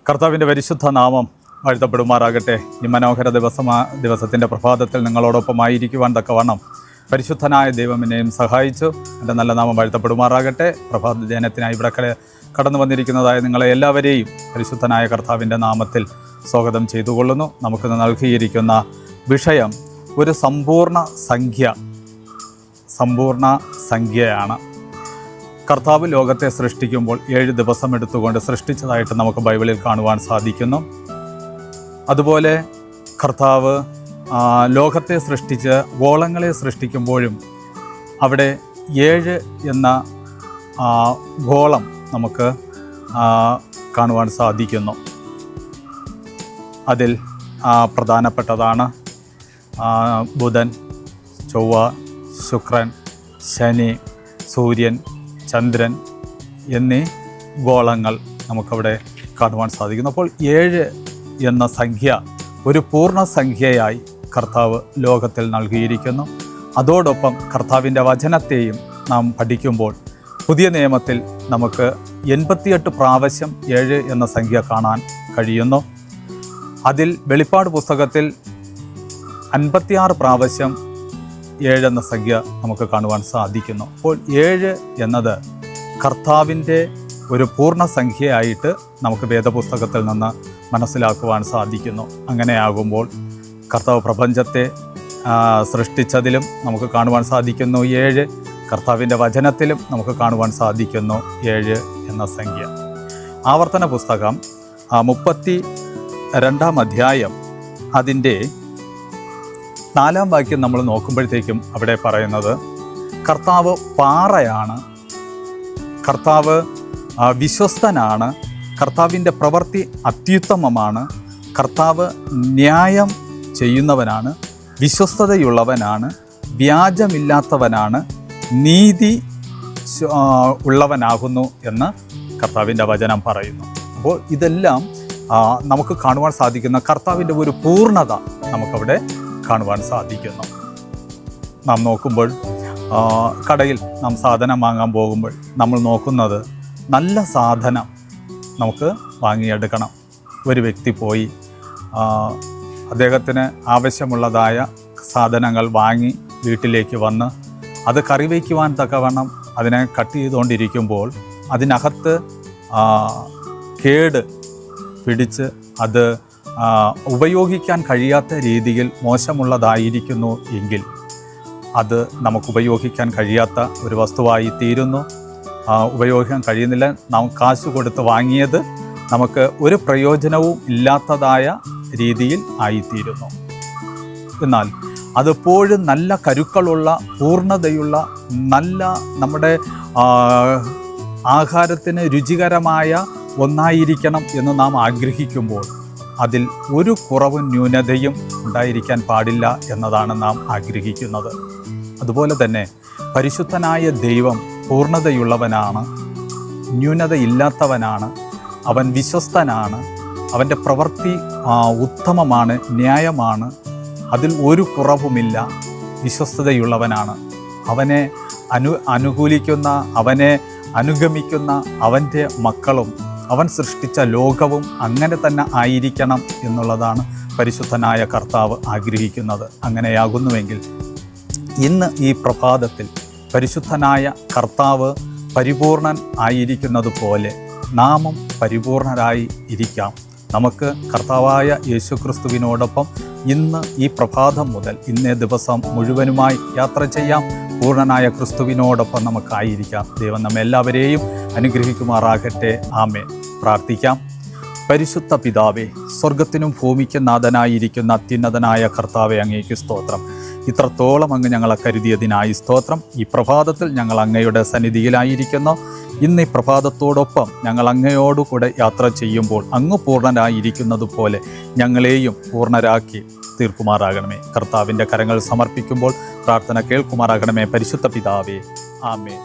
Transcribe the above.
കർത്താവിൻ്റെ പരിശുദ്ധ നാമം വാഴ്ത്തപ്പെടുമാറാകട്ടെ. ഈ മനോഹര ദിവസത്തിൻ്റെ പ്രഭാതത്തിൽ നിങ്ങളോടൊപ്പമായിരിക്കുവാൻ തക്കവണ്ണം പരിശുദ്ധനായ ദൈവം എന്നെയും സഹായിച്ചു. എൻ്റെ നല്ല നാമം വാഴ്ത്തപ്പെടുമാറാകട്ടെ. പ്രഭാത ധ്യാനത്തിനായി ഇവിടെ കടന്നു വന്നിരിക്കുന്നതായ നിങ്ങളെ എല്ലാവരെയും പരിശുദ്ധനായ കർത്താവിൻ്റെ നാമത്തിൽ സ്വാഗതം ചെയ്തുകൊള്ളുന്നു. നമുക്ക് നൽകിയിരിക്കുന്ന വിഷയം ഒരു സമ്പൂർണ്ണ സംഖ്യയാണ്. കർത്താവ് ലോകത്തെ സൃഷ്ടിക്കുമ്പോൾ 7 ദിവസം എടുത്തുകൊണ്ട് സൃഷ്ടിച്ചതായിട്ട് നമുക്ക് ബൈബിളിൽ കാണുവാൻ സാധിക്കുന്നു. അതുപോലെ കർത്താവ് ലോകത്തെ സൃഷ്ടിച്ച് ഗോളങ്ങളെ സൃഷ്ടിക്കുമ്പോഴും അവിടെ 7 എന്ന ഗോളം നമുക്ക് കാണുവാൻ സാധിക്കുന്നു. അതിൽ പ്രധാനപ്പെട്ടതാണ് ബുധൻ, ചൊവ്വ, ശുക്രൻ, ശനി, സൂര്യൻ, ചന്ദ്രൻ എന്നീ ഗോളങ്ങൾ നമുക്കവിടെ കാണുവാൻ സാധിക്കുന്നു. അപ്പോൾ 7 എന്ന സംഖ്യ ഒരു പൂർണ്ണ സംഖ്യയായി കർത്താവ് ലോകത്തിൽ നൽകിയിരിക്കുന്നു. അതോടൊപ്പം കർത്താവിൻ്റെ വചനത്തെയും നാം പഠിക്കുമ്പോൾ പുതിയ നിയമത്തിൽ നമുക്ക് 88 പ്രാവശ്യം 7 എന്ന സംഖ്യ കാണാൻ കഴിയുന്നു. അതിൽ വെളിപ്പാട് പുസ്തകത്തിൽ 56 പ്രാവശ്യം 7 എന്ന സംഖ്യ നമുക്ക് കാണുവാൻ സാധിക്കുന്നു. അപ്പോൾ 7 എന്നത് കർത്താവിൻ്റെ ഒരു പൂർണ്ണ സംഖ്യയായിട്ട് നമുക്ക് വേദപുസ്തകത്തിൽ നിന്ന് മനസ്സിലാക്കുവാൻ സാധിക്കുന്നു. അങ്ങനെയാകുമ്പോൾ കർത്താവ് പ്രപഞ്ചത്തെ സൃഷ്ടിച്ചതിലും നമുക്ക് കാണുവാൻ സാധിക്കുന്നു 7. കർത്താവിൻ്റെ വചനത്തിലും നമുക്ക് കാണുവാൻ സാധിക്കുന്നു 7 എന്ന സംഖ്യ. ആവർത്തന പുസ്തകം 32-ാം അധ്യായം അതിൻ്റെ 4-ാം വാക്യം നമ്മൾ നോക്കുമ്പോഴത്തേക്കും അവിടെ പറയുന്നത് കർത്താവ് പാറയാണ്, കർത്താവ് വിശ്വസ്തനാണ്, കർത്താവിൻ്റെ പ്രവൃത്തി അത്യുത്തമമാണ്, കർത്താവ് ന്യായം ചെയ്യുന്നവനാണ്, വിശ്വസ്തതയുള്ളവനാണ്, വ്യാജമില്ലാത്തവനാണ്, നീതി ഉള്ളവനാകുന്നു എന്ന് കർത്താവിൻ്റെ വചനം പറയുന്നു. അപ്പോൾ ഇതെല്ലാം നമുക്ക് കാണുവാൻ സാധിക്കുന്ന കർത്താവിൻ്റെ ഒരു പൂർണ്ണത നമുക്കവിടെ കാണുവാൻ സാധിക്കുന്നു. നാം നോക്കുമ്പോൾ കടയിൽ നാം സാധനം വാങ്ങാൻ പോകുമ്പോൾ നമ്മൾ നോക്കുന്നത് നല്ല സാധനം നമുക്ക് വാങ്ങിയെടുക്കണം. ഒരു വ്യക്തി പോയി അദ്ദേഹത്തിന് ആവശ്യമുള്ളതായ സാധനങ്ങൾ വാങ്ങി വീട്ടിലേക്ക് വന്ന് അത് കറി വയ്ക്കുവാൻ തക്കവണ്ണം അതിനെ കട്ട് ചെയ്തുകൊണ്ടിരിക്കുമ്പോൾ അതിനകത്ത് കേട് പിടിച്ച് അത് ഉപയോഗിക്കാൻ കഴിയാത്ത രീതിയിൽ മോശമുള്ളതായിരിക്കുന്നു എങ്കിൽ അത് നമുക്ക് ഉപയോഗിക്കാൻ കഴിയാത്ത ഒരു വസ്തുവായി തീരുന്നു. ഉപയോഗിക്കാൻ കഴിയുന്നില്ല, നാം കാശ് കൊടുത്ത് വാങ്ങിയത് നമുക്ക് ഒരു പ്രയോജനവും ഇല്ലാത്തതായ രീതിയിൽ ആയിത്തീരുന്നു. എന്നാൽ അതെപ്പോഴും നല്ല കരുക്കളുള്ള പൂർണ്ണതയുള്ള നല്ല നമ്മുടെ ആഹാരത്തിന് രുചികരമായ ഒന്നായിരിക്കണം എന്ന് നാം ആഗ്രഹിക്കുമ്പോൾ അതിൽ ഒരു കുറവും ന്യൂനതയും ഉണ്ടായിരിക്കാൻ പാടില്ല എന്നതാണ് നാം ആഗ്രഹിക്കുന്നത്. അതുപോലെ തന്നെ പരിശുദ്ധനായ ദൈവം പൂർണ്ണതയുള്ളവനാണ്, ന്യൂനതയില്ലാത്തവനാണ്, അവൻ വിശ്വസ്തനാണ്, അവൻ്റെ പ്രവൃത്തി ഉത്തമമാണ്, ന്യായമാണ്, അതിൽ ഒരു കുറവുമില്ല, വിശ്വസ്തതയുള്ളവനാണ്. അവനെ അനുകൂലിക്കുന്ന, അവനെ അനുഗമിക്കുന്ന അവൻ്റെ മക്കളും അവൻ സൃഷ്ടിച്ച ലോകവും അങ്ങനെ തന്നെ ആയിരിക്കണം എന്നുള്ളതാണ് പരിശുദ്ധനായ കർത്താവ് ആഗ്രഹിക്കുന്നത്. അങ്ങനെയാകുന്നുവെങ്കിൽ ഇന്ന് ഈ പ്രഭാതത്തിൽ പരിശുദ്ധനായ കർത്താവ് പരിപൂർണൻ ആയിരിക്കുന്നത് പോലെ നാമും പരിപൂർണരായി ഇരിക്കാം. നമുക്ക് കർത്താവായ യേശുക്രിസ്തുവിനോടൊപ്പം ഇന്ന് ഈ പ്രഭാതം മുതൽ ഇന്നേ ദിവസം മുഴുവനുമായി യാത്ര ചെയ്യാം. പൂർണ്ണനായ ക്രിസ്തുവിനോടൊപ്പം നമുക്കായിരിക്കാം. ദൈവം നമ്മെല്ലാവരെയും അനുഗ്രഹിക്കുമാറാകട്ടെ. ആമേൻ. പ്രാർത്ഥിക്കാം. പരിശുദ്ധ പിതാവേ, സ്വർഗത്തിനും ഭൂമിക്കും നാഥനായിരിക്കുന്ന അത്യുന്നതനായ കർത്താവെ, അങ്ങേക്ക് സ്തോത്രം. ഇത്രത്തോളം അങ്ങ് ഞങ്ങളെ കരുതിയതിനായി സ്തോത്രം. ഈ പ്രഭാതത്തിൽ ഞങ്ങൾ അങ്ങയുടെ സന്നിധിയിലായിരിക്കുന്നു. ഇന്ന് ഈ പ്രഭാതത്തോടൊപ്പം ഞങ്ങൾ അങ്ങയോടുകൂടെ യാത്ര ചെയ്യുമ്പോൾ അങ്ങ് പൂർണ്ണനായിരിക്കുന്നത് പോലെ ഞങ്ങളെയും പൂർണ്ണരാക്കി തീർക്കുമാറാകണമേ. കർത്താവിൻ്റെ കരങ്ങൾ സമർപ്പിക്കുമ്പോൾ പ്രാർത്ഥന കേൾക്കുമാറാകണമേ. പരിശുദ്ധ പിതാവേ, ആമേൻ.